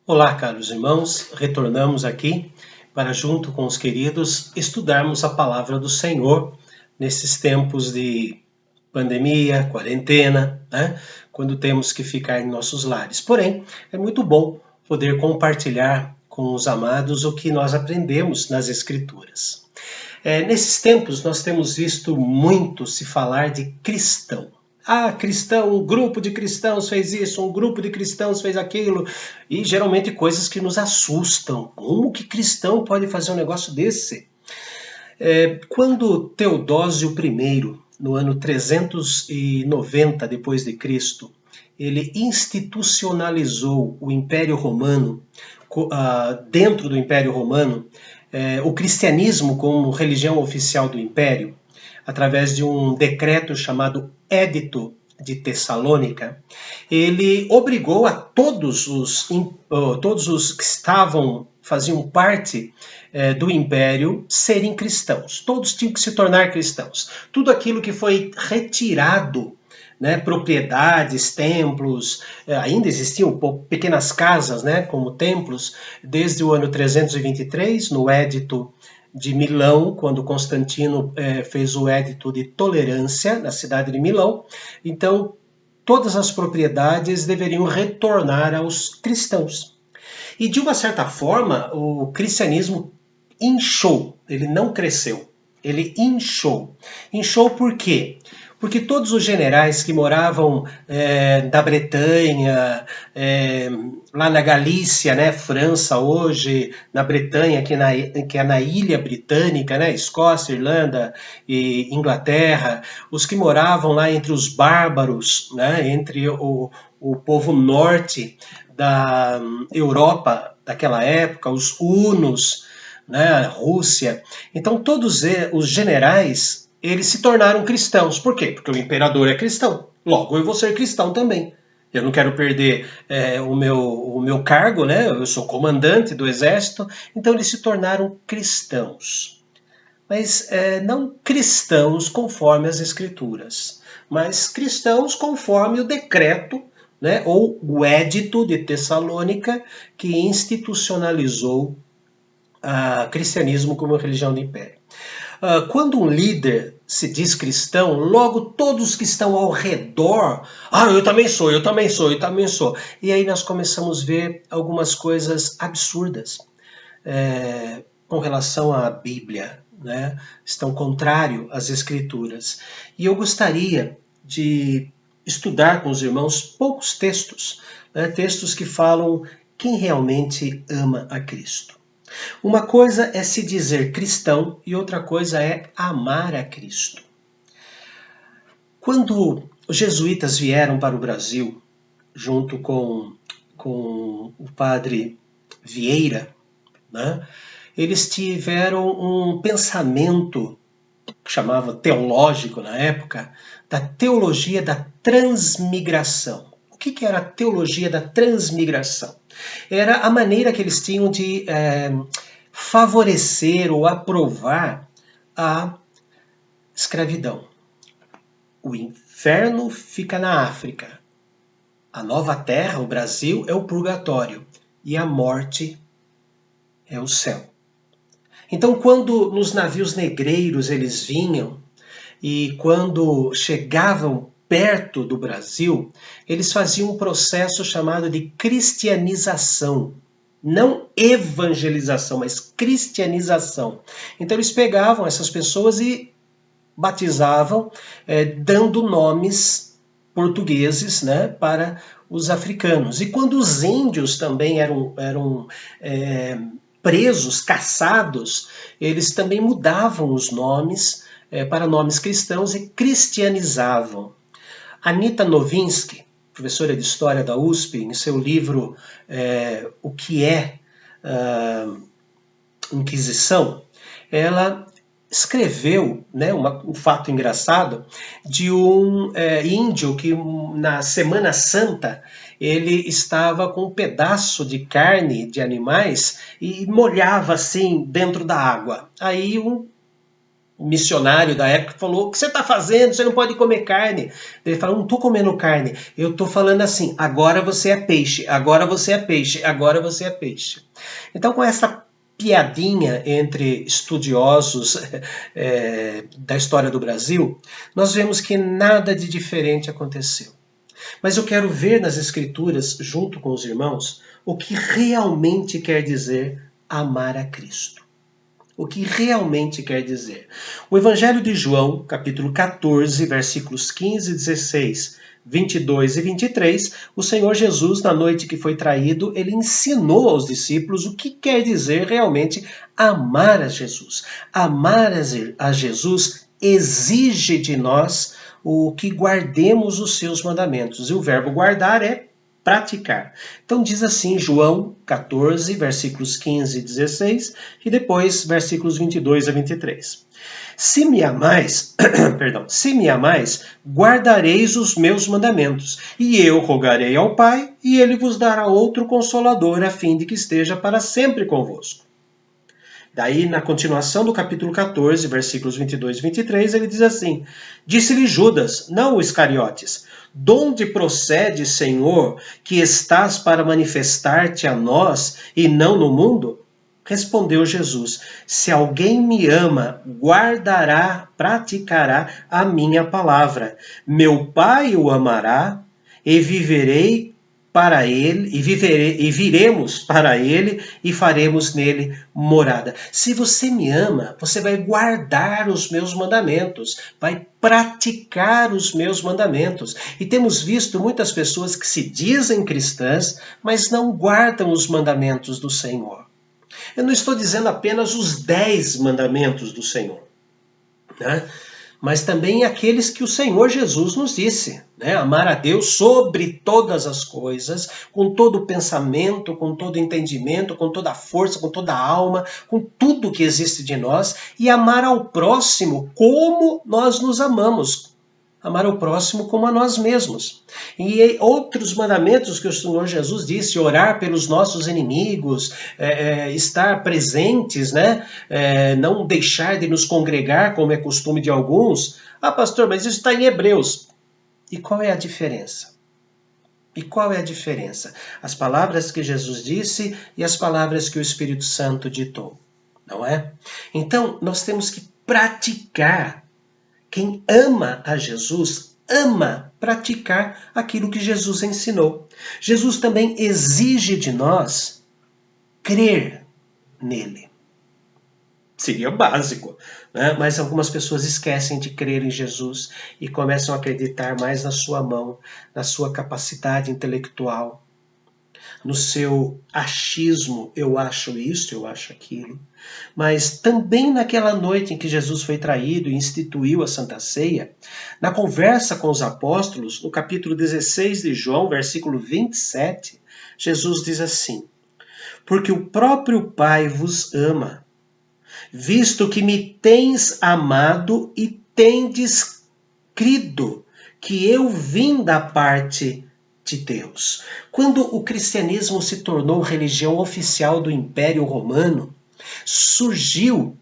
Olá, caros irmãos, retornamos aqui para, junto com os queridos, estudarmos a palavra do Senhor nesses tempos de pandemia, quarentena, né? Quando temos que ficar em nossos lares. Porém, é muito bom poder compartilhar com os amados o que nós aprendemos nas Escrituras. Nesses tempos, nós temos visto muito se falar de cristão. Ah, cristão, um grupo de cristãos fez isso, um grupo de cristãos fez aquilo, e geralmente coisas que nos assustam. Como que cristão pode fazer um negócio desse? Quando Teodósio I, no ano 390 depois de Cristo, ele institucionalizou o Império Romano, dentro do Império Romano, o cristianismo como religião oficial do Império, através de um decreto chamado Édito de Tessalônica, ele obrigou a todos os que faziam parte do Império serem cristãos. Todos tinham que se tornar cristãos. Tudo aquilo que foi retirado, né, propriedades, templos, ainda existiam pequenas casas, né, como templos, desde o ano 323, no Édito de Milão, quando Constantino fez o Édito de Tolerância na cidade de Milão. Então, todas as propriedades deveriam retornar aos cristãos. E, de uma certa forma, o cristianismo inchou, ele não cresceu, ele inchou. Inchou por quê? Porque todos os generais que moravam na Bretanha, lá na Galícia, né, França hoje, na Bretanha, que é na ilha britânica, né, Escócia, Irlanda e Inglaterra, os que moravam lá entre os bárbaros, né, entre o povo norte da Europa daquela época, os hunos, né, a Rússia. Então todos os generais, eles se tornaram cristãos. Por quê? Porque o imperador é cristão. Logo, eu vou ser cristão também. Eu não quero perder o meu cargo, né? Eu sou comandante do exército. Então eles se tornaram cristãos. Mas não cristãos conforme as escrituras, mas cristãos conforme o decreto, né, ou o Édito de Tessalônica, que institucionalizou o cristianismo como religião do império. Quando um líder se diz cristão, logo todos que estão ao redor, eu também sou, eu também sou, eu também sou. E aí nós começamos a ver algumas coisas absurdas com relação à Bíblia, né? Estão contrário às Escrituras. E eu gostaria de estudar com os irmãos poucos textos, né? Textos que falam quem realmente ama a Cristo. Uma coisa é se dizer cristão e outra coisa é amar a Cristo. Quando os jesuítas vieram para o Brasil, junto com o padre Vieira, né, eles tiveram um pensamento que chamava teológico na época, da teologia da transmigração. O que era a teologia da transmigração? Era a maneira que eles tinham de favorecer ou aprovar a escravidão. O inferno fica na África. A nova terra, o Brasil, é o purgatório. E a morte é o céu. Então, quando nos navios negreiros eles vinham e quando chegavam perto do Brasil, eles faziam um processo chamado de cristianização. Não evangelização, mas cristianização. Então eles pegavam essas pessoas e batizavam, dando nomes portugueses, né, para os africanos. E quando os índios também eram presos, caçados, eles também mudavam os nomes para nomes cristãos e cristianizavam. Anita Novinsky, professora de História da USP, em seu livro O que é Inquisição, ela escreveu, né, um fato engraçado de um índio que na Semana Santa ele estava com um pedaço de carne de animais e molhava assim dentro da água. Aí um missionário da época falou: o que você está fazendo? Você não pode comer carne. Ele falou: não estou comendo carne, eu estou falando assim, agora você é peixe, agora você é peixe, agora você é peixe. Então, com essa piadinha entre estudiosos da história do Brasil, nós vemos que nada de diferente aconteceu. Mas eu quero ver nas Escrituras, junto com os irmãos, o que realmente quer dizer amar a Cristo. O que realmente quer dizer. O Evangelho de João, capítulo 14, versículos 15, 16, 22 e 23, o Senhor Jesus, na noite que foi traído, ele ensinou aos discípulos o que quer dizer realmente amar a Jesus. Amar a Jesus exige de nós o que guardemos os seus mandamentos. E o verbo guardar é praticar. Então diz assim João 14, versículos 15 e 16, e depois versículos 22 a 23. Se me amais, se me amais, guardareis os meus mandamentos, e eu rogarei ao Pai, e ele vos dará outro consolador, a fim de que esteja para sempre convosco. Daí, na continuação do capítulo 14, versículos 22 e 23, ele diz assim: disse-lhe Judas, não o Iscariotes, donde procede, Senhor, que estás para manifestar-te a nós e não no mundo? Respondeu Jesus: se alguém me ama, guardará, praticará a minha palavra. Meu Pai o amará, e viverei para ele, e viremos para ele, e faremos nele morada. Se você me ama, você vai guardar os meus mandamentos, vai praticar os meus mandamentos. E temos visto muitas pessoas que se dizem cristãs, mas não guardam os mandamentos do Senhor. Eu não estou dizendo apenas os 10 mandamentos do Senhor, né? Mas também aqueles que o Senhor Jesus nos disse, né? Amar a Deus sobre todas as coisas, com todo o pensamento, com todo o entendimento, com toda a força, com toda a alma, com tudo que existe de nós, e amar ao próximo como nós nos amamos. Amar ao próximo como a nós mesmos. E outros mandamentos que o Senhor Jesus disse: orar pelos nossos inimigos, estar presentes, né? Não deixar de nos congregar, como é costume de alguns. Ah, pastor, mas isso está em Hebreus. E qual é a diferença? E qual é a diferença? As palavras que Jesus disse e as palavras que o Espírito Santo ditou, não é? Então, nós temos que praticar. Quem ama a Jesus, ama praticar aquilo que Jesus ensinou. Jesus também exige de nós crer nele. Seria básico, né? Mas algumas pessoas esquecem de crer em Jesus e começam a acreditar mais na sua mão, na sua capacidade intelectual, no seu achismo, eu acho isso, eu acho aquilo. Mas também naquela noite em que Jesus foi traído e instituiu a Santa Ceia, na conversa com os apóstolos, no capítulo 16 de João, versículo 27, Jesus diz assim: porque o próprio Pai vos ama, visto que me tens amado e tendes crido que eu vim da parte de Deus. Quando o cristianismo se tornou religião oficial do Império Romano, surgiu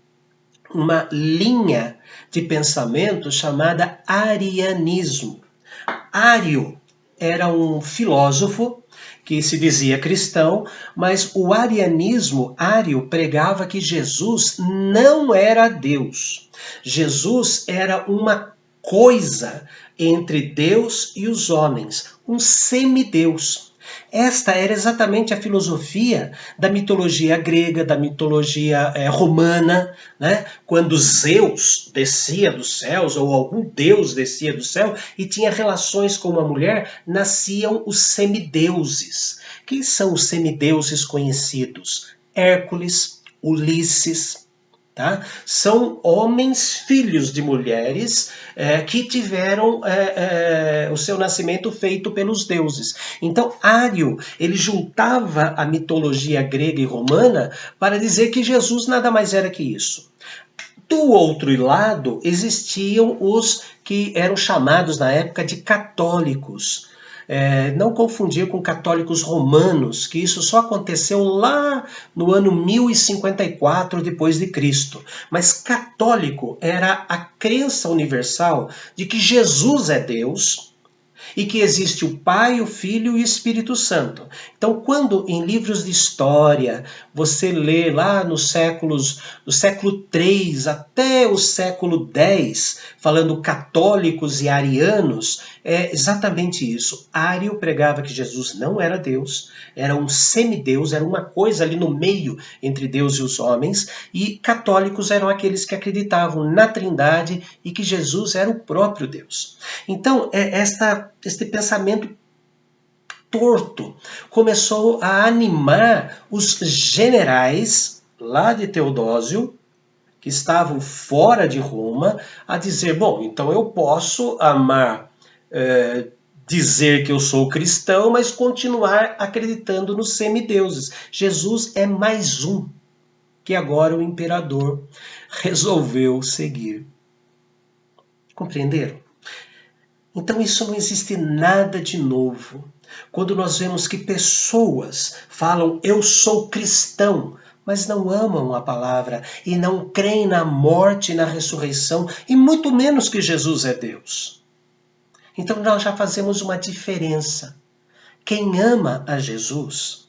uma linha de pensamento chamada arianismo. Ário era um filósofo que se dizia cristão, mas o arianismo, Ário, pregava que Jesus não era Deus. Jesus era uma coisa entre Deus e os homens, um semideus. Esta era exatamente a filosofia da mitologia grega, da mitologia romana, né? Quando Zeus descia dos céus, ou algum deus descia do céu e tinha relações com uma mulher, nasciam os semideuses. Quem são os semideuses conhecidos? Hércules, Ulisses. Tá? São homens, filhos de mulheres, que tiveram o seu nascimento feito pelos deuses. Então, Ário, ele juntava a mitologia grega e romana para dizer que Jesus nada mais era que isso. Do outro lado, existiam os que eram chamados na época de católicos. não confundir com católicos romanos, que isso só aconteceu lá no ano 1054 depois de Cristo. Mas católico era a crença universal de que Jesus é Deus, e que existe o Pai, o Filho e o Espírito Santo. Então, quando em livros de história você lê lá do século III até o século X, falando católicos e arianos, é exatamente isso. Ário pregava que Jesus não era Deus, era um semideus, era uma coisa ali no meio entre Deus e os homens, e católicos eram aqueles que acreditavam na Trindade e que Jesus era o próprio Deus. Então, este pensamento torto começou a animar os generais lá de Teodósio, que estavam fora de Roma, a dizer, bom, então eu posso dizer que eu sou cristão, mas continuar acreditando nos semideuses. Jesus é mais um que agora o imperador resolveu seguir. Compreenderam? Então isso não existe nada de novo. Quando nós vemos que pessoas falam, eu sou cristão, mas não amam a palavra e não creem na morte e na ressurreição, e muito menos que Jesus é Deus. Então nós já fazemos uma diferença. Quem ama a Jesus,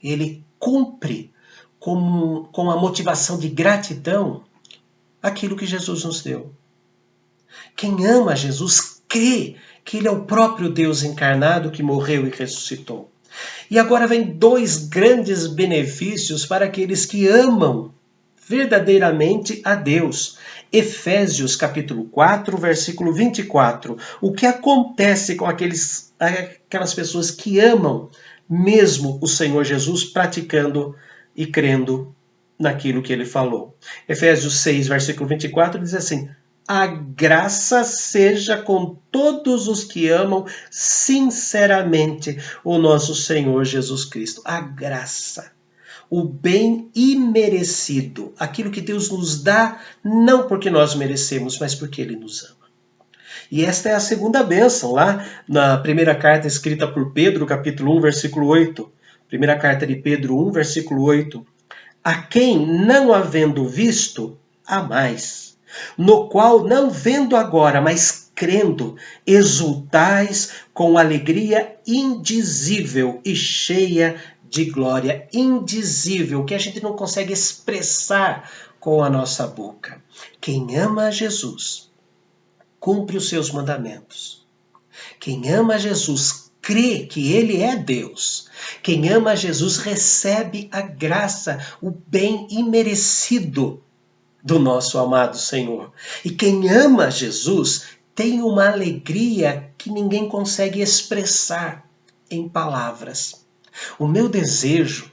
ele cumpre com a motivação de gratidão aquilo que Jesus nos deu. Quem ama a Jesus crê que ele é o próprio Deus encarnado que morreu e ressuscitou. E agora vem dois grandes benefícios para aqueles que amam verdadeiramente a Deus. Efésios capítulo 4, versículo 24. O que acontece com aquelas pessoas que amam mesmo o Senhor Jesus, praticando e crendo naquilo que ele falou? Efésios 6, versículo 24 diz assim: a graça seja com todos os que amam sinceramente o nosso Senhor Jesus Cristo. A graça, o bem imerecido, aquilo que Deus nos dá, não porque nós merecemos, mas porque Ele nos ama. E esta é a segunda bênção, lá na primeira carta escrita por Pedro, capítulo 1, versículo 8. Primeira carta de Pedro 1, versículo 8. A quem, não havendo visto, há mais, no qual, não vendo agora, mas crendo, exultais com alegria indizível e cheia de glória. Indizível, que a gente não consegue expressar com a nossa boca. Quem ama a Jesus, cumpre os seus mandamentos. Quem ama a Jesus, crê que Ele é Deus. Quem ama a Jesus recebe a graça, o bem imerecido do nosso amado Senhor. E quem ama Jesus tem uma alegria que ninguém consegue expressar em palavras. O meu desejo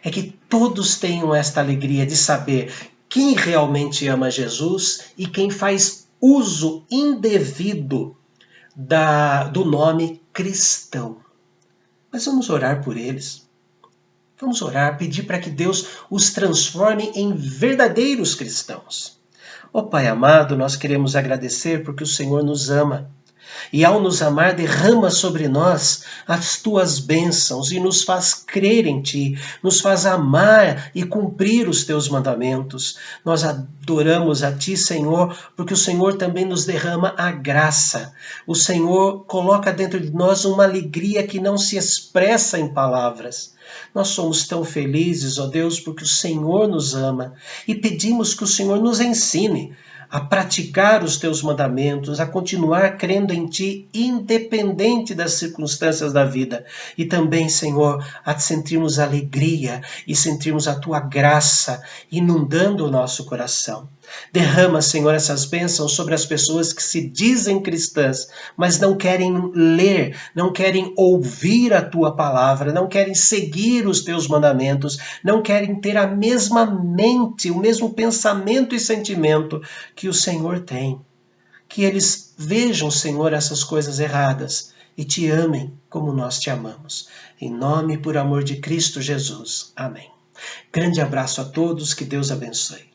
é que todos tenham esta alegria de saber quem realmente ama Jesus e quem faz uso indevido do nome cristão. Mas vamos orar por eles. Vamos orar, pedir para que Deus os transforme em verdadeiros cristãos. Ó Pai amado, nós queremos agradecer porque o Senhor nos ama. E ao nos amar, derrama sobre nós as tuas bênçãos e nos faz crer em ti, nos faz amar e cumprir os teus mandamentos. Nós adoramos a ti, Senhor, porque o Senhor também nos derrama a graça. O Senhor coloca dentro de nós uma alegria que não se expressa em palavras. Nós somos tão felizes, ó Deus, porque o Senhor nos ama e pedimos que o Senhor nos ensine a praticar os teus mandamentos, a continuar crendo em ti, independente das circunstâncias da vida. E também, Senhor, a sentirmos alegria e sentirmos a tua graça inundando o nosso coração. Derrama, Senhor, essas bênçãos sobre as pessoas que se dizem cristãs, mas não querem ler, não querem ouvir a tua palavra, não querem seguir os teus mandamentos, não querem ter a mesma mente, o mesmo pensamento e sentimento que o Senhor tem. Que eles vejam, Senhor, essas coisas erradas e te amem como nós te amamos. Em nome e por amor de Cristo Jesus. Amém. Grande abraço a todos, que Deus abençoe.